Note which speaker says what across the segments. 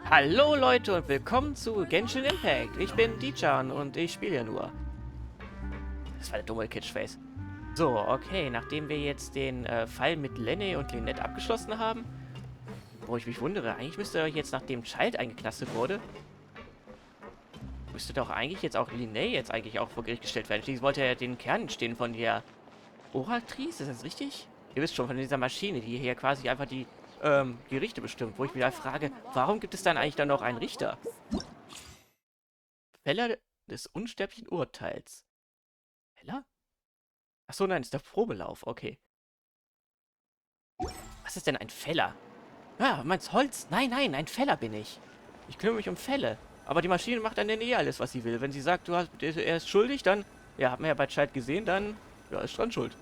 Speaker 1: Hallo Leute und willkommen zu GENSHIN IMPACT. Ich bin Dichan und ich spiele ja nur. Das war der dumme Kitschface. So, okay, nachdem wir jetzt den Fall mit Lenne und Lynette abgeschlossen haben, wo ich mich wundere, eigentlich müsste jetzt, nachdem Child eingeknastet wurde, müsste doch eigentlich jetzt auch Lynette jetzt eigentlich auch vor Gericht gestellt werden. Schließlich wollte er ja den Kern stehen von der Oratrice, ist das richtig? Ihr wisst schon, von dieser Maschine, die hier quasi einfach die Gerichte bestimmt, wo ich mich halt frage, warum gibt es dann eigentlich dann noch einen Richter? Fäller des unsterblichen Urteils. Fäller? Achso, nein, ist der Probelauf, okay. Was ist denn ein Fäller? Ah, meinst Holz? Nein, nein, ein Fäller bin ich. Ich kümmere mich um Fälle. Aber die Maschine macht dann eh alles, was sie will. Wenn sie sagt, er ist schuldig, dann, ja, hat man ja bei Child gesehen, dann, ja, ist dran schuld.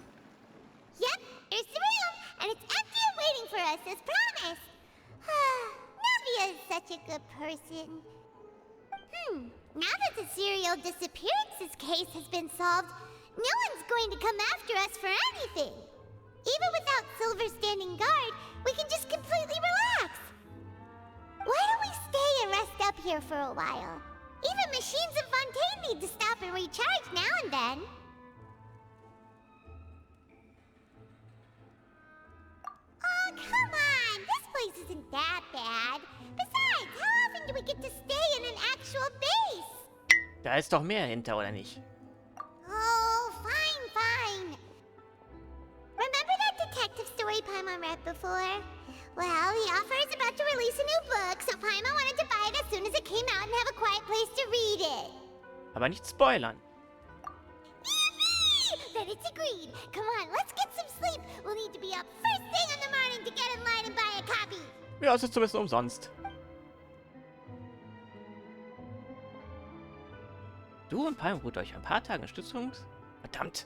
Speaker 2: Yep, here's the room, and it's empty and waiting for us as promised. Navia is such a good person. Now that the serial disappearances case has been solved, no one's going to come after us for anything. Even without Silver standing guard, we can just completely relax. Why don't we stay and rest up here for a while? Even machines in Fontaine need to stop and recharge now and then. Oh, come on! This place isn't that bad. Besides, how often do we get to stay in an actual base?
Speaker 1: Da ist doch mehr hinter, oder nicht?
Speaker 2: Oh, fine, fine. Remember that detective story Paimon read before? Well, the author is about to release a new book, so Paimon wanted to buy it as soon as it came out and have a quiet place to read it.
Speaker 1: Aber nicht spoilern.
Speaker 2: Yippee! Then it's agreed. Come on, let's get some sleep. We'll need to be up first thing in the morning to get in line and buy a copy.
Speaker 1: Ja, es ist zumindest umsonst. Du und Palm ruht euch ein paar Tage Unterstützungs... Verdammt!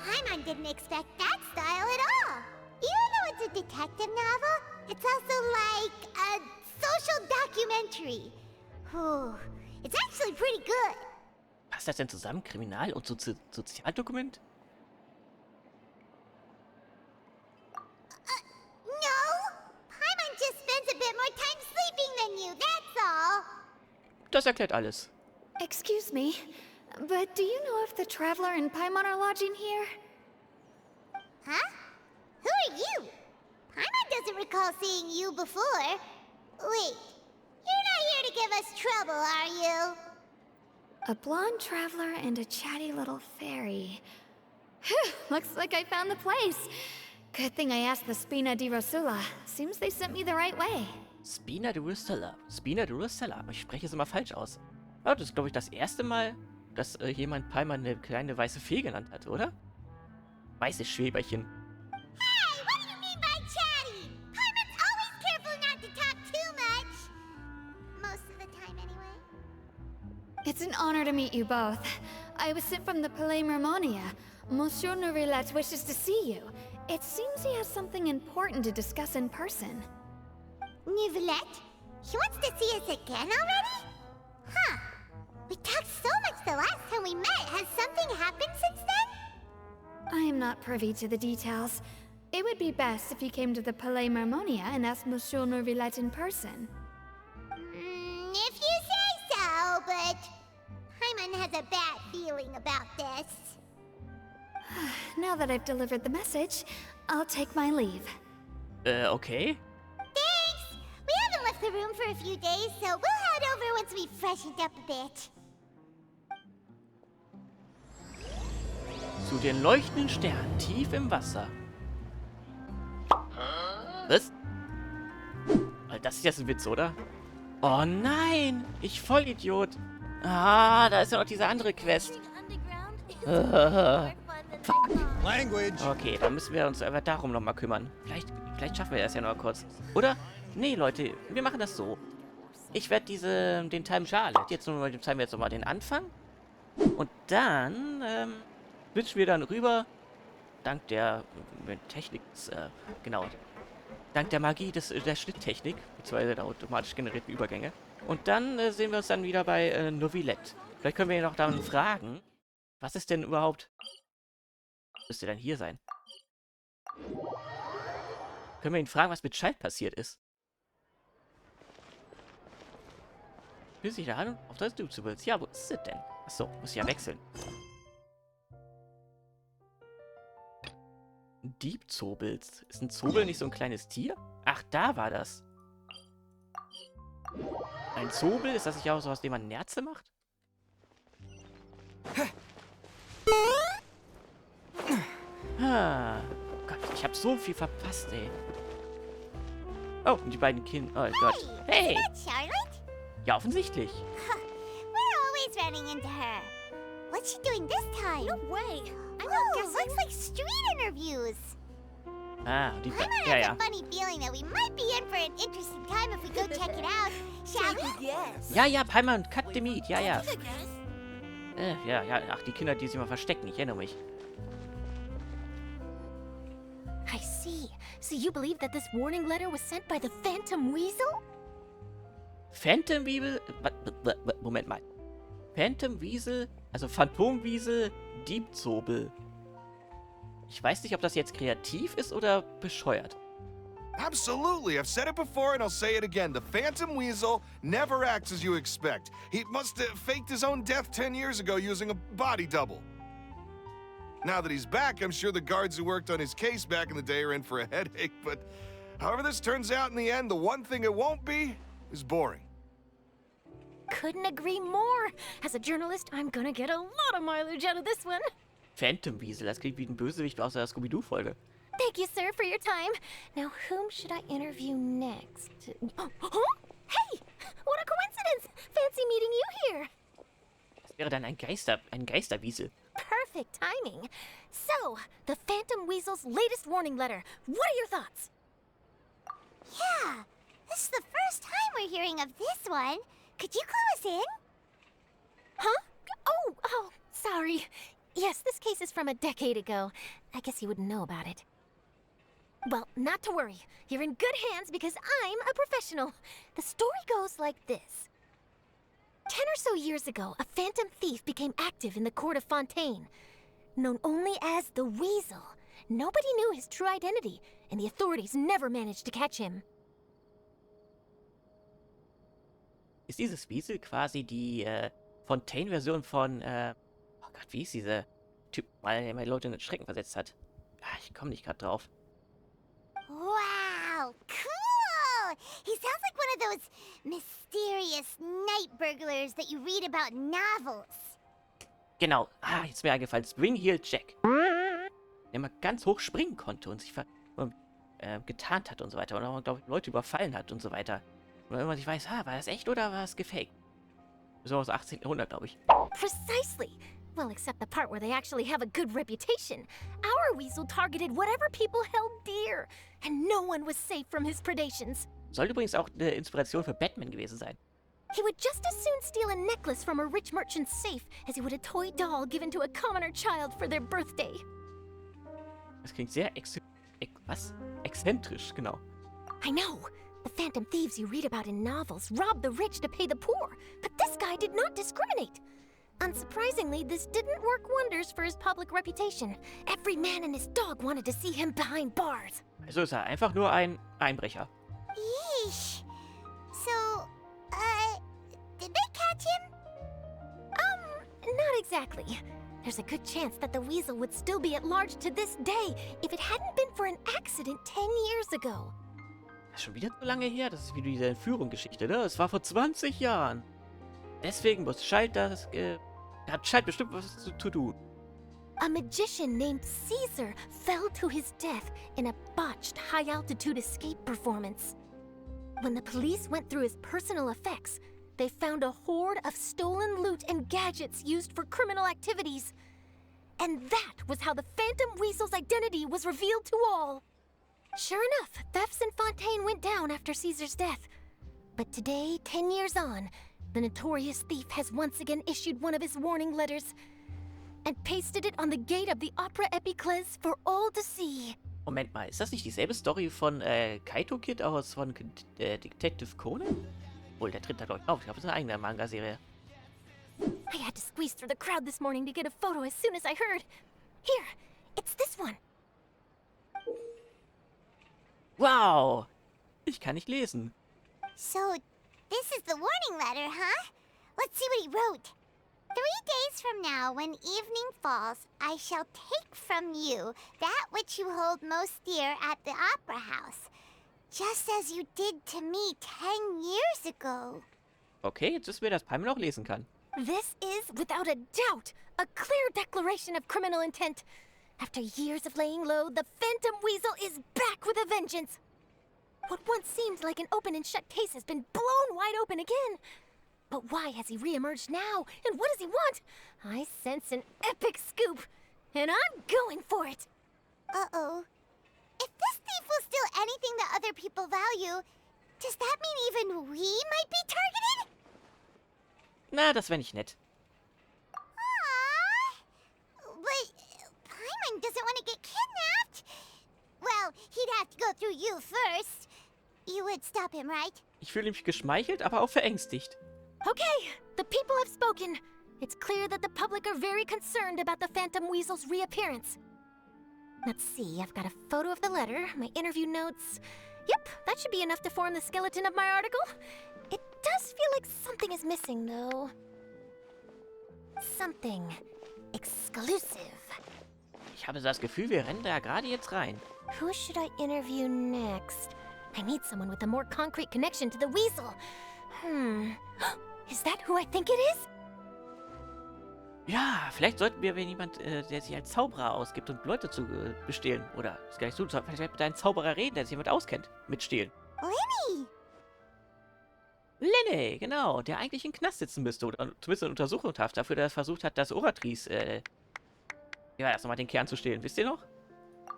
Speaker 2: Paimon didn't expect that style at all. Even though it's a detective novel, it's also like a social documentary. Whew. It's actually pretty good.
Speaker 1: Passt das denn zusammen? Kriminal- und Sozialdokument?
Speaker 2: No. Paimon just spends a bit more time sleeping than you, that's all.
Speaker 1: Das erklärt alles.
Speaker 3: Excuse me, but do you know if the Traveler and Paimon are lodging here?
Speaker 2: Huh? Who are you? Paimon doesn't recall seeing you before. Wait, you're not here to give us trouble, are you?
Speaker 3: A blonde traveler and a chatty little fairy. Phew, looks like I found the place. Good thing I asked the Spina di Rosula. Seems they sent me the right way.
Speaker 1: Spina di Rosula. Spina di Rosula. Ich spreche es immer falsch aus. Oh, das ist, glaube ich, das erste Mal, dass jemand Palmer eine kleine weiße Fee genannt hat, oder? Weißes Schweberchen.
Speaker 2: Hey, what do you mean by chatty? Paimon's always careful not to talk too much. Most of the time, anyway.
Speaker 3: It's an honor to meet you both. I was sent from the Palais Mermonia. Monsieur Nourillet wishes to see you. It seems he has something important to discuss in person.
Speaker 2: Nivelette? He wants to see us again already? Huh. We talked so much the last time we met. Has something happened since then?
Speaker 3: I am not privy to the details. It would be best if you came to the Palais Mermonia and asked Monsieur Nourillet in person.
Speaker 2: If you say so, but Paimon has a bad feeling about this.
Speaker 3: Now that I've delivered the message, I'll take my leave.
Speaker 1: Okay.
Speaker 2: Thanks! We haven't left the room for a few days, so we'll head over once we've freshened up a bit.
Speaker 1: Zu den leuchtenden Sternen, tief im Wasser. Was? Das ist jetzt ein Witz, oder? Oh nein! Ich Vollidiot! Ah, da ist ja noch diese andere Quest. Fuck. Okay, dann müssen wir uns aber darum nochmal kümmern. Vielleicht schaffen wir das ja noch kurz. Oder? Nee, Leute, wir machen das so. Ich werde den Time Charlotte. Jetzt zeigen wir jetzt nochmal den Anfang. Und dann, switchen wir dann rüber. Dank der Technik, genau. Dank der Magie der Schnitttechnik, beziehungsweise der automatisch generierten Übergänge. Und dann sehen wir uns dann wieder bei Nourillet. Vielleicht können wir ihn noch dann fragen, was ist denn überhaupt... Müsste dann hier sein. Können wir ihn fragen, was mit Child passiert ist? Bis ich da auf das du zu willst. Ja, wo ist es denn? Achso, muss ich ja wechseln. Diebzobels. Ist ein Zobel nicht so ein kleines Tier? Ach, da war das. Ein Zobel? Ist das nicht auch so, aus dem man Nerze macht? Ah, oh Gott, ich habe so viel verpasst, ey. Oh, und die beiden Kinder. Oh Gott. Hey!
Speaker 2: Is that Charlotte?
Speaker 1: Ja, offensichtlich.
Speaker 2: We're always running into her. What's she doing this time? No way. I'm not guessing. Looks like street interviews.
Speaker 1: Ah, die
Speaker 2: I'm
Speaker 1: beiden.
Speaker 2: gonna
Speaker 1: Ja,
Speaker 2: have
Speaker 1: ja.
Speaker 2: a funny feeling that we might be in for an interesting time if we go check it out. Shall we?
Speaker 4: Yes.
Speaker 1: Ja, ja, Palmer und Cut the Meat. Ja, ja. Ja, ja. Ach, die Kinder, die sich mal verstecken. Ich erinnere mich.
Speaker 5: I see. So you believe that this warning letter was sent by the Phantom Weasel?
Speaker 1: Phantom Weasel? Moment mal. Phantom Weasel? Also Phantomwiesel, Diebzobel. Ich weiß nicht, ob das jetzt kreativ ist oder bescheuert.
Speaker 6: Absolutely. I've said it before and I'll say it again. The Phantom Weasel never acts as you expect. He must have faked his own death 10 years ago using a body double. Now that he's back, I'm sure the guards who worked on his case back in the day are in for a headache, but however this turns out in the end, the one thing it won't be is boring.
Speaker 5: Couldn't agree more. As a journalist, I'm gonna get a lot of mileage out of this one.
Speaker 1: Phantom Weasel, das klingt wie ein Bösewicht aus der Scooby-Doo-Folge.
Speaker 5: Thank you, sir, for your time. Now, whom should I interview next? Huh? Hey! What a coincidence! Fancy meeting you here.
Speaker 1: Das wäre dann ein Geisterwiesel.
Speaker 5: Perfect timing. So, the Phantom Weasel's latest warning letter. What are your thoughts?
Speaker 2: Yeah, this is the first time we're hearing of this one. Could you clue us in?
Speaker 5: Huh? Oh, sorry. Yes, this case is from a decade ago. I guess you wouldn't know about it. Well, not to worry. You're in good hands because I'm a professional. The story goes like this. 10 or so years ago, a phantom thief became active in the court of Fontaine. Known only as the Weasel, nobody knew his true identity, and the authorities never managed to catch him.
Speaker 1: Ist dieses Wiesel quasi die Fontaine-Version von, oh Gott, wie ist dieser Typ, der meine Leute in den Schrecken versetzt hat? Ah, ich komme nicht gerade drauf.
Speaker 2: Wow, cool! He sounds like one of those mysterious night burglars that you read about in novels.
Speaker 1: Genau. Ah, jetzt ist mir eingefallen. Spring Heel Jack. Der mal ganz hoch springen konnte und sich getarnt hat und so weiter. Und auch, glaube ich, Leute überfallen hat und so weiter. Und wenn man sich weiß, war das echt oder war es gefaked? So aus 18. Jahrhundert, glaube ich.
Speaker 5: Precisely. Well, except the part where they actually have a good reputation. Our Weasel targeted whatever people held dear, and no one was safe from his predations.
Speaker 1: Soll übrigens auch eine Inspiration für Batman gewesen sein.
Speaker 5: He would just as soon steal a necklace from a rich merchant's safe as he would a toy doll given to a commoner child for their birthday.
Speaker 1: Das klingt sehr exzentrisch, genau.
Speaker 5: I know. The phantom thieves you read about in novels rob the rich to pay the poor, but this guy did not discriminate. Unsurprisingly, this didn't work wonders for his public reputation. Every man and his dog wanted to see him behind bars.
Speaker 1: Also ist er einfach nur ein Einbrecher.
Speaker 2: Yeesh. So, did they catch him?
Speaker 5: Not exactly. There's a good chance that the Weasel would still be at large to this day if it hadn't been for an accident 10 years ago.
Speaker 1: Das ist schon wieder so lange her. Das ist wie diese Entführungsgeschichte, ne? Es war vor 20 Jahren. Deswegen muss Scheint hat Scheint bestimmt was zu tun.
Speaker 5: A magician named Caesar fell to his death in a botched high-altitude escape performance. When the police went through his personal effects, they found a hoard of stolen loot and gadgets used for criminal activities. And that was how the Phantom Weasel's identity was revealed to all. Sure enough, thefts in Fontaine went down after Caesar's death. But today, 10 years on, the notorious thief has once again issued one of his warning letters and pasted it on the gate of the Opera Epicles for all to see.
Speaker 1: Moment mal, ist das nicht dieselbe Story von Kaito Kid von Detective Conan? Wohl, der tritt da glaube ich auf. Ich glaube, das ist eine eigene Manga-Serie.
Speaker 5: I had to squeeze through the crowd this morning to get a photo as soon as I heard. Here, it's this one.
Speaker 1: Wow! Ich kann nicht lesen.
Speaker 2: So, this is the warning letter, huh? Let's see what he wrote. 3 days from now, when evening falls, I shall take from you that which you hold most dear at the opera house, just as you did to me 10 years ago.
Speaker 1: Okay, jetzt wissen wir, dass Palme noch lesen kann.
Speaker 5: This is, without a doubt, a clear declaration of criminal intent. After years of laying low, the Phantom Weasel is back with a vengeance. What once seemed like an open and shut case has been blown wide open again. But why has he re-emerged now? And what does he want? I sense an epic scoop, and I'm going for it.
Speaker 2: Uh-oh. If this thief will steal anything that other people value, does that mean even we might be targeted?
Speaker 1: Na, das wäre nicht nett.
Speaker 2: Aww. But Paimon doesn't want to get kidnapped. Well, he'd have to go through you first. You would stop him, right?
Speaker 1: Ich fühle mich geschmeichelt, aber auch verängstigt.
Speaker 5: Okay, the people have spoken. It's clear that the public are very concerned about the Phantom Weasel's reappearance. Let's see, I've got a photo of the letter, my interview notes. Yep, that should be enough to form the skeleton of my article. It does feel like something is missing, though. Something exclusive.
Speaker 1: Ich habe so das Gefühl, wir rennen da gerade jetzt rein.
Speaker 5: Who should I interview next? I need someone with a more concrete connection to the weasel. Is that who I think it is?
Speaker 1: Ja, vielleicht sollten wir, wenn jemand, der sich als Zauberer ausgibt und Leute zu bestehlen, oder ist gar nicht so, vielleicht mit einem Zauberer reden, der sich jemand auskennt, mit Stehlen.
Speaker 2: Lenny!
Speaker 1: Lenne, genau, der eigentlich im Knast sitzen müsste, oder zumindest in Untersuchungshaft, dafür, dass er versucht hat, das Oratris, ja, erst nochmal den Kern zu stehlen. Wisst ihr noch?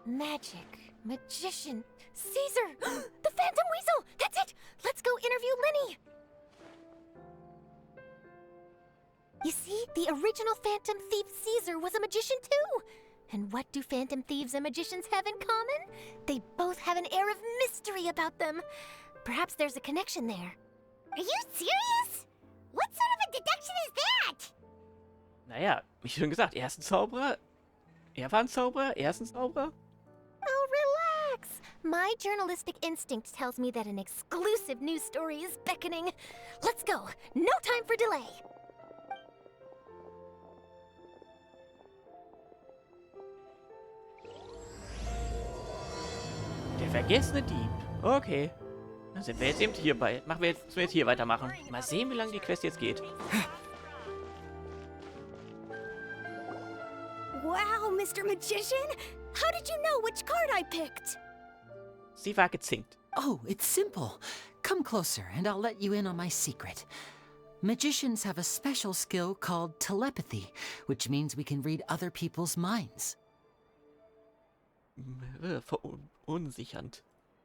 Speaker 5: Magic, magician, Caesar, the Phantom Weasel, that's it! Let's go interview Lenny! You see, the original Phantom Thief Caesar was a magician too! And what do Phantom Thieves and magicians have in common? They both have an air of mystery about them. Perhaps there's a connection there.
Speaker 2: Are you serious? What sort of a deduction is that?
Speaker 1: Naja, wie schon gesagt, er ist ein Zauberer, er war ein Zauberer, er ist ein Zauberer.
Speaker 5: Oh, relax! My journalistic instinct tells me that an exclusive news story is beckoning. Let's go! No time for delay!
Speaker 1: Der vergessene Dieb. Okay. Dann sind wir jetzt eben hierbei. Müssen wir jetzt hier weitermachen. Mal sehen, wie lange die Quest jetzt geht.
Speaker 4: Wow, Mr. Magician! How did you know which card I picked?
Speaker 1: Sie war gezinkt.
Speaker 7: Oh, it's simple. Come closer and I'll let you in on my secret. Magicians have a special skill called telepathy, which means we can read other people's minds.
Speaker 1: Verunsichernd.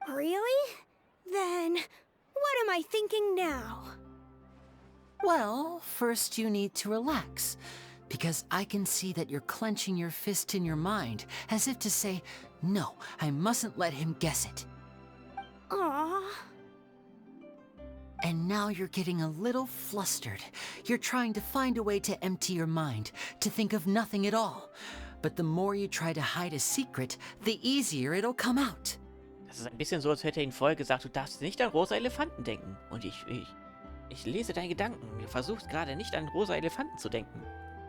Speaker 4: Really? Then, what am I thinking now?
Speaker 7: Well, first you need to relax, because I can see that you're clenching your fist in your mind, as if to say, no, I mustn't let him guess it.
Speaker 4: Aww.
Speaker 7: And now you're getting a little flustered. You're trying to find a way to empty your mind, to think of nothing at all. But the more you try to hide a secret, the easier it'll come out.
Speaker 1: Das ist ein bisschen so, als hätte er ihn vorher gesagt, du darfst nicht an rosa Elefanten denken. Und ich lese deine Gedanken. Du versuchst gerade nicht an rosa Elefanten zu denken.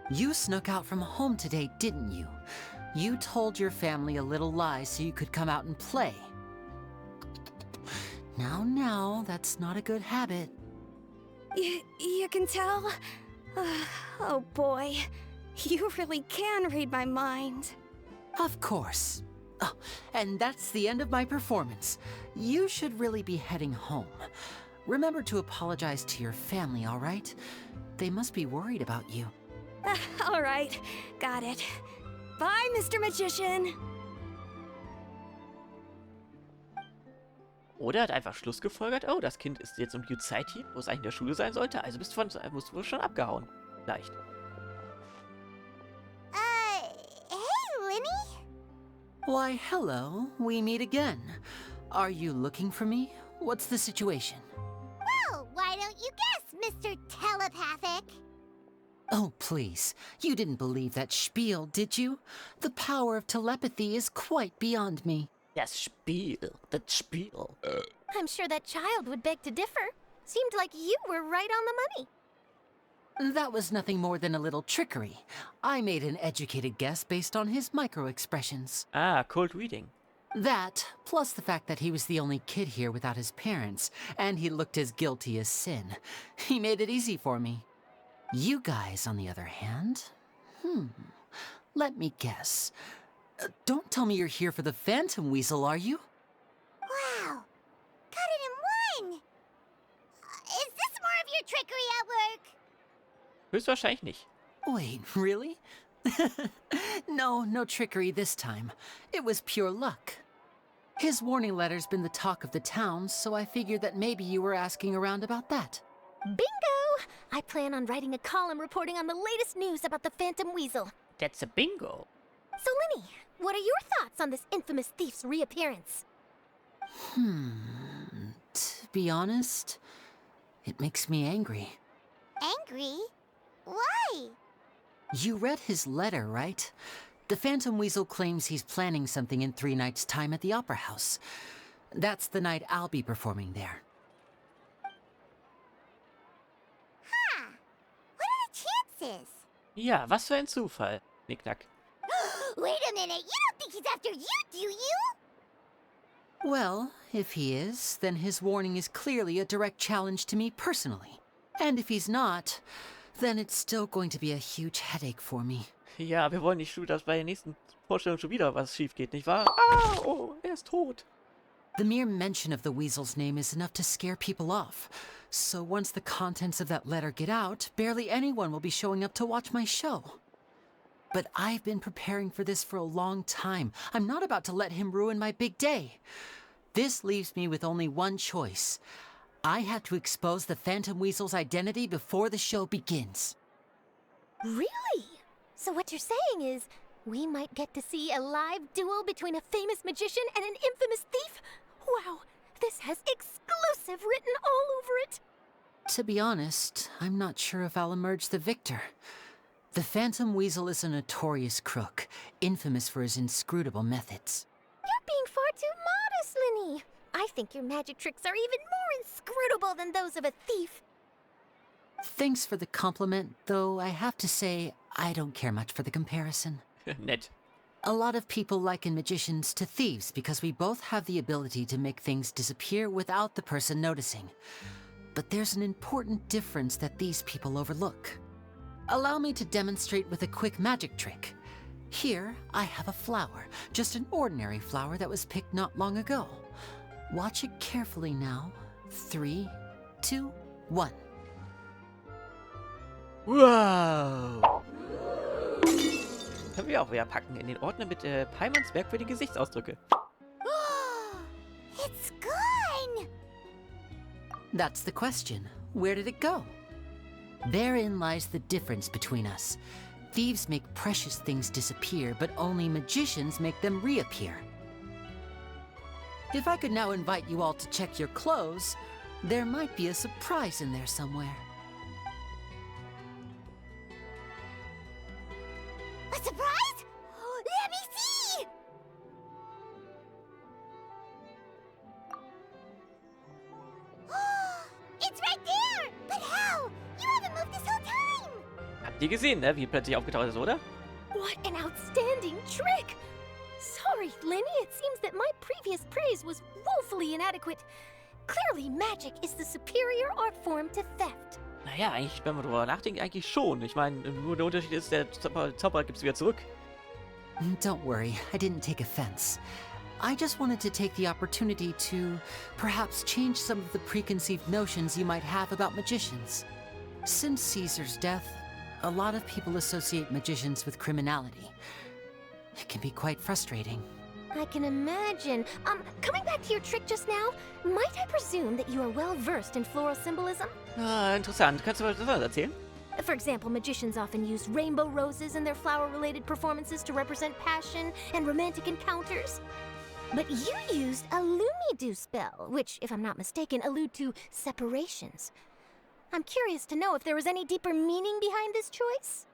Speaker 7: You snuck out from home today, didn't you? You told your family a little lie so you could come out and play. Now, that's not a good habit.
Speaker 4: You can tell? Oh boy, you really can read my mind.
Speaker 7: Of course. Oh, and that's the end of my performance. You should really be heading home. Remember to apologize to your family, all right? They must be worried about you.
Speaker 4: All right, got it. Bye, Mr. Magician.
Speaker 1: Oder hat einfach Schluss gefolgert. Oh, das Kind ist jetzt um die Zeit hier, wo es eigentlich in der Schule sein sollte. Also musst du wohl schon abgehauen. Leicht.
Speaker 2: Hey, Lenny?
Speaker 7: Why, hello. We meet again. Are you looking for me? What's the situation?
Speaker 2: Well, why don't you guess, Mr. Telepathic?
Speaker 7: Oh, please. You didn't believe that spiel, did you? The power of telepathy is quite beyond me.
Speaker 1: Das Spiel.
Speaker 5: I'm sure that child would beg to differ. Seemed like you were right on the money.
Speaker 7: That was nothing more than a little trickery. I made an educated guess based on his micro-expressions.
Speaker 1: Ah, cold reading.
Speaker 7: That, plus the fact that he was the only kid here without his parents, and he looked as guilty as sin. He made it easy for me. You guys, on the other hand, let me guess. Don't tell me you're here for the Phantom Weasel, are you?
Speaker 2: Wow. Got it in one. Is this more of your trickery at work?
Speaker 1: Höchstwahrscheinlich nicht.
Speaker 7: Wait, really? No trickery this time. It was pure luck. His warning letter's been the talk of the town, so I figured that maybe you were asking around about that.
Speaker 5: Bingo! I plan on writing a column reporting on the latest news about the Phantom Weasel.
Speaker 1: That's a bingo.
Speaker 5: So, Lenny, what are your thoughts on this infamous thief's reappearance?
Speaker 7: To be honest, it makes me angry.
Speaker 2: Angry? Why?
Speaker 7: You read his letter, right? The Phantom Weasel claims he's planning something in 3 nights' time at the Opera House. That's the night I'll be performing there.
Speaker 2: Huh. What are the chances?
Speaker 1: Ja, was für ein Zufall. Knickknack.
Speaker 2: Wait a minute, you don't think he's after you, do you?
Speaker 7: Well, if he is, then his warning is clearly a direct challenge to me personally. And if he's not, then it's still going to be a huge headache for me.
Speaker 1: Ja, wir wollen nicht, dass bei der nächsten Vorstellung schon wieder was schief geht, nicht wahr? Ah, oh, er ist tot.
Speaker 7: The mere mention of the Weasel's name is enough to scare people off. So once the contents of that letter get out, barely anyone will be showing up to watch my show. But I've been preparing for this for a long time. I'm not about to let him ruin my big day. This leaves me with only one choice. I have to expose the Phantom Weasel's identity before the show begins.
Speaker 5: Really? So what you're saying is, we might get to see a live duel between a famous magician and an infamous thief? Wow, this has exclusive written all over it.
Speaker 7: To be honest, I'm not sure if I'll emerge the victor. The Phantom Weasel is a notorious crook, infamous for his inscrutable methods.
Speaker 5: You're being far too modest, Lenny. I think your magic tricks are even more inscrutable than those of a thief.
Speaker 7: Thanks for the compliment, though I have to say, I don't care much for the comparison.
Speaker 1: Nett.
Speaker 7: A lot of people liken magicians to thieves because we both have the ability to make things disappear without the person noticing. But there's an important difference that these people overlook. Allow me to demonstrate with a quick magic trick. Here, I have a flower, just an ordinary flower that was picked not long ago. Watch it carefully now. 3, 2, 1.
Speaker 1: Wow! Können wir auch wieder packen in den Ordner mit Paimanns merkwürdige Gesichtsausdrücke.
Speaker 2: It's gone!
Speaker 7: That's the question. Where did it go? Therein lies the difference between us. Thieves make precious things disappear, but only magicians make them reappear. If I could now invite you all to check your clothes, there might be a surprise in there somewhere.
Speaker 2: A surprise? Let me see! It's right there! But how? You haven't moved this whole time!
Speaker 1: Habt ihr gesehen, ne? Wie plötzlich aufgetaucht ist, oder?
Speaker 5: What an outstanding trick! Sorry, Lenny, it seems that my previous praise was woefully inadequate. Clearly, magic is the superior art form to theft.
Speaker 1: Naja, eigentlich, wenn man drüber nachdenkt, eigentlich schon. Ich meine, nur der Unterschied ist, der Zauberer gibt es wieder zurück.
Speaker 7: Don't worry, I didn't take offense. I just wanted to take the opportunity to perhaps change some of the preconceived notions you might have about magicians. Since Caesar's death, a lot of people associate magicians with criminality. It can be quite frustrating.
Speaker 5: I can imagine. Coming back to your trick just now, might I presume that you are well versed in floral symbolism?
Speaker 1: Ah, interessant. Kannst du was erzählen?
Speaker 5: For example, magicians often use rainbow roses in their flower-related performances to represent passion and romantic encounters. But you used a Lumidu spell, which, if I'm not mistaken, allude to separations. I'm curious to know if there was any deeper meaning behind this choice?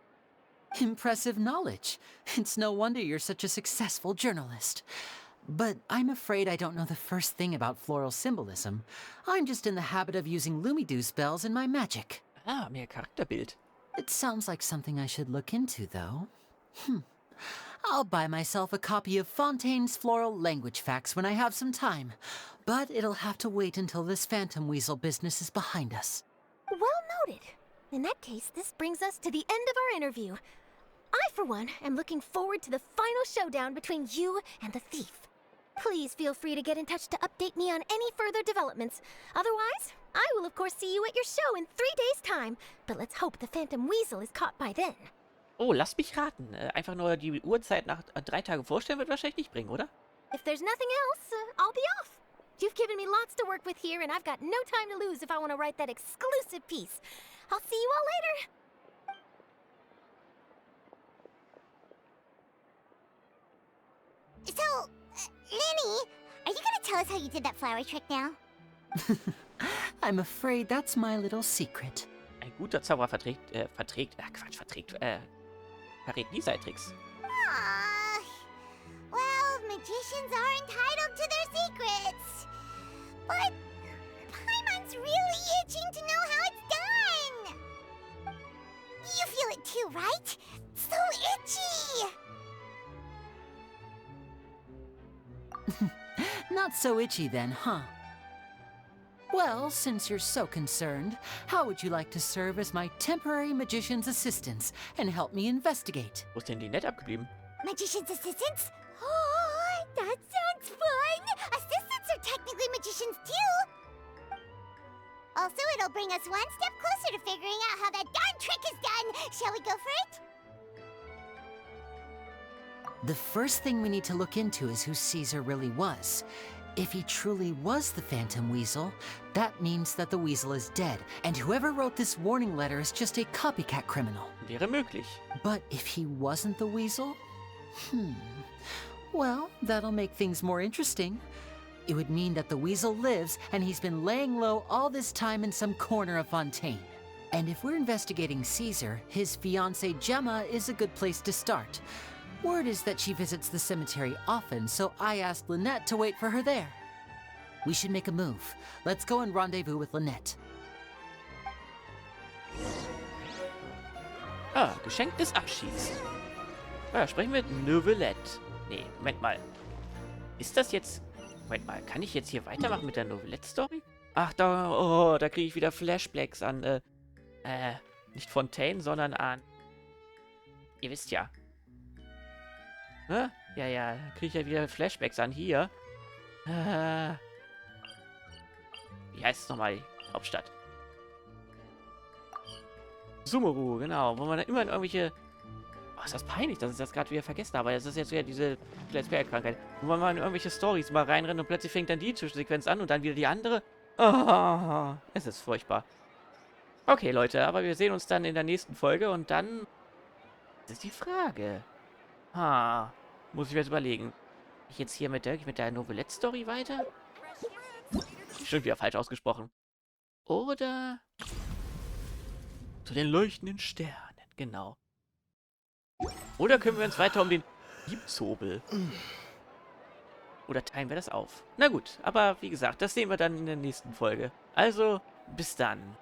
Speaker 7: Impressive knowledge. It's no wonder you're such a successful journalist. but I'm afraid I don't know the first thing about floral symbolism. I'm just in the habit of using Lumidu spells in my magic.
Speaker 1: Ah, mehr Charakterbild.
Speaker 7: It sounds like something I should look into, though. I'll buy myself a copy of Fontaine's Floral Language Facts when I have some time, but it'll have to wait until this phantom weasel business is behind us.
Speaker 5: Well noted. In that case, this brings us to the end of our interview. I, for one, am looking forward to the final showdown between you and the thief. Please feel free to get in touch to update me on any further developments. Otherwise, I will of course see you at your show in 3 days' time. But let's hope the Phantom Weasel is caught by then.
Speaker 1: Oh, lass mich raten. Einfach nur die Uhrzeit nach 3 Tagen vorstellen wird wahrscheinlich nicht bringen, oder?
Speaker 5: If there's nothing else, I'll be off. You've given me lots to work with here, and I've got no time to lose if I want to write that exclusive piece. I'll see you all later.
Speaker 2: So, Lenny, are you gonna tell us how you did that flower trick now?
Speaker 7: I'm afraid that's my little secret.
Speaker 1: Ein guter Zauberer verrät nie seine Tricks.
Speaker 2: Aww. Well, magicians are entitled to their secrets. But Paimon's really itching to know how it's done. You feel it too, right? So itchy.
Speaker 7: Not so itchy then, huh? Well, since you're so concerned, how would you like to serve as my temporary magician's assistants and help me investigate?
Speaker 1: Wo ist denn die nett abgeblieben?
Speaker 2: Magician's assistants? Oh, that sounds fun! Assistants are technically magicians too! Also, it'll bring us one step closer to figuring out how that darn trick is done! Shall we go for it?
Speaker 7: The first thing we need to look into is who Caesar really was. If he truly was the Phantom Weasel, that means that the weasel is dead, and whoever wrote this warning letter is just a copycat criminal.
Speaker 1: Wäre möglich.
Speaker 7: But if he wasn't the weasel? Well, that'll make things more interesting. It would mean that the weasel lives, and he's been laying low all this time in some corner of Fontaine. And if we're investigating Caesar, his fiancée Gemma is a good place to start. Word is that she visits the cemetery often, so I asked Lynette to wait for her there. We should make a move. Let's go and rendezvous with Lynette.
Speaker 1: Ah, Geschenk des Abschieds. Ja, sprechen wir mit Novelette. Nee, Moment mal. Ist das jetzt... Moment mal, kann ich jetzt hier weitermachen mit der Novelette-Story? Ach, da kriege ich wieder Flashbacks an, nicht Fontaine, sondern an... Ihr wisst ja. Hä? Ja, kriege ich ja wieder Flashbacks an hier. Wie heißt es nochmal? Hauptstadt. Sumeru, genau. Wo man dann immer in irgendwelche... Oh, ist das peinlich, dass ich das gerade wieder vergessen habe. Das ist jetzt wieder diese Let's Play-Krankheit. Wo man mal in irgendwelche Stories mal reinrennt und plötzlich fängt dann die Zwischensequenz an und dann wieder die andere. Oh, es ist furchtbar. Okay, Leute, aber wir sehen uns dann in der nächsten Folge und dann... Das ist die Frage. Muss ich mir jetzt überlegen. Ich jetzt hier mit der Novelette-Story weiter? Schon wieder falsch ausgesprochen. Oder zu den leuchtenden Sternen, genau. Oder können wir uns weiter um den Diebzobel? Oder teilen wir das auf? Na gut, aber wie gesagt, das sehen wir dann in der nächsten Folge. Also, bis dann.